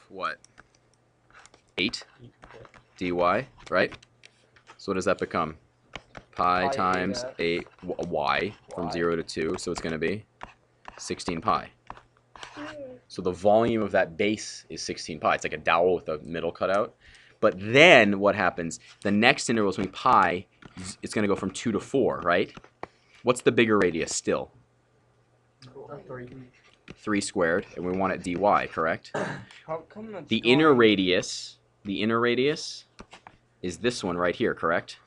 what? 8 dy, right? So what does that become? Pi times 8 y from 0 to 2, so it's going to be 16 pi. So the volume of that base is 16 pi. It's like a dowel with a middle cut out. But then what happens? The next interval is going to be pi. It's going to go from 2 to 4, right? What's the bigger radius still? 3 squared, and we want it dy, correct? How come that's the inner radius is this one right here, correct?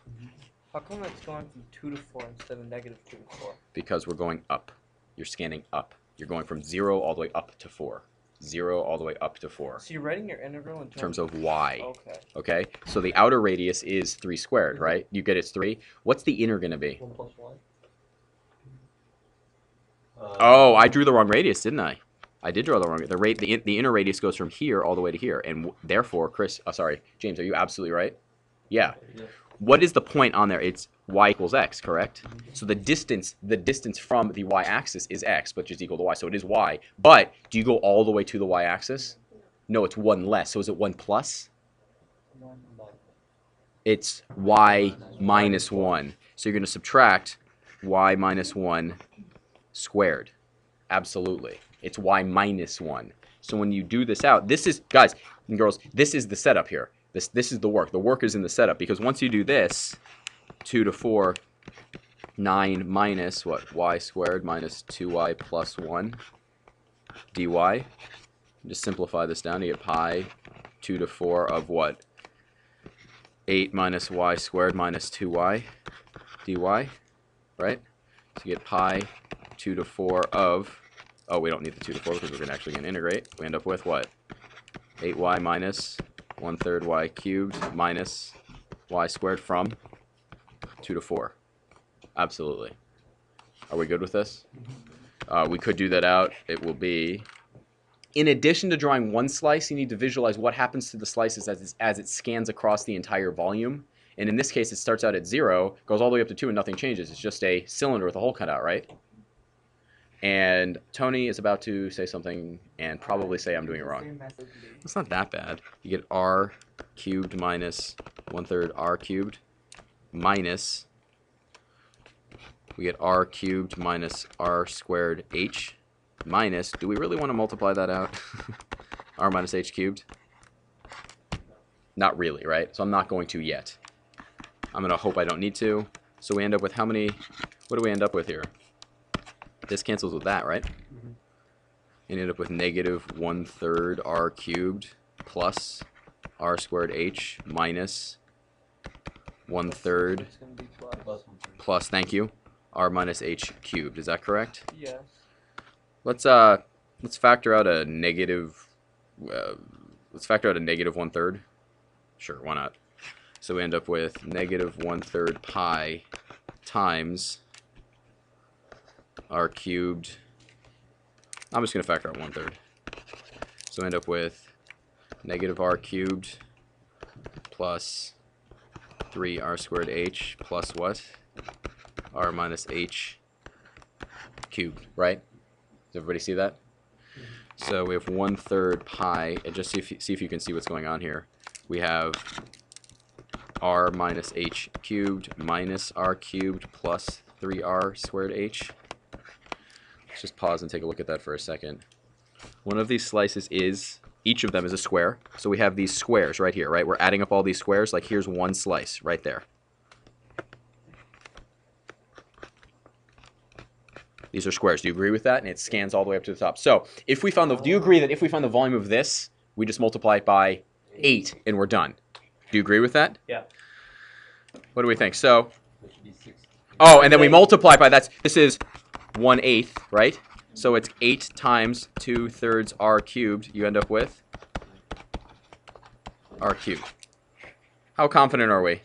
How come it's going from 2 to 4 instead of negative 2 to 4? Because we're going up. You're scanning up. You're going from 0 all the way up to 4. 0 all the way up to 4. So you're writing your integral in terms of y. Okay. Okay? So the outer radius is 3 squared, right? You get it's 3. What's the inner going to be? 1 plus y. Oh, I drew the wrong radius, didn't I? I did draw the wrong. The inner radius goes from here all the way to here, and therefore, James, are you absolutely right? Yeah. What is the point on there? It's y equals x, correct? So the distance from the y-axis is x, but just equal to y. So it is y. But do you go all the way to the y-axis? No, it's 1 less. So is it 1 plus? It's y minus 1. So you're going to subtract y minus 1 squared. Absolutely. It's y minus 1. So when you do this out, this is, guys and girls, this is the setup here. This is the work. The work is in the setup, because once you do this, 2 to 4, 9 minus, what, y squared minus 2y plus 1 dy. Just simplify this down. You get pi 2 to 4 of what? 8 minus y squared minus 2y dy, right? So you get pi 2 to 4 of, oh, we don't need the 2 to 4 because we're going to actually integrate. We end up with what? 8y minus 1/3 y cubed minus y squared from 2 to 4. Absolutely. Are we good with this? We could do that out. It will be, in addition to drawing one slice, you need to visualize what happens to the slices as it scans across the entire volume. And in this case, it starts out at 0, goes all the way up to 2, and nothing changes. It's just a cylinder with a hole cut out, right? And Tony is about to say something and probably say I'm doing it wrong. It's not that bad. You get r cubed minus 1/3 r cubed minus, we get r cubed minus r squared h minus, do we really want to multiply that out? r minus h cubed? Not really, right? So I'm not going to yet. I'm going to hope I don't need to. So we end up with how many, what do we end up with here? This cancels with that, right? Mm-hmm. You end up with negative 1/3 r cubed plus r squared h minus 1/3 plus, thank you, r minus h cubed. Is that correct? Yes. Let's factor out a negative. Let's factor out a negative 1/3. Sure, why not? So we end up with negative 1/3 pi times r cubed. I'm just going to factor out 1/3. So I end up with negative r cubed plus 3r squared h plus what? r minus h cubed, right? Does everybody see that? So we have 1/3 pi, and just see if you can see what's going on here. We have r minus h cubed minus r cubed plus 3r squared h. Let's just pause and take a look at that for a second. One of these slices is, each of them is a square. So we have these squares right here, right? We're adding up all these squares. Like here's one slice right there. These are squares. Do you agree with that? And it scans all the way up to the top. So if we found do you agree that if we find the volume of this, we just multiply it by 8 and we're done? Do you agree with that? Yeah. What do we think? So, oh, and then we multiply by this is 1/8, right? So it's 8 times 2/3 r cubed. You end up with r cubed. How confident are we?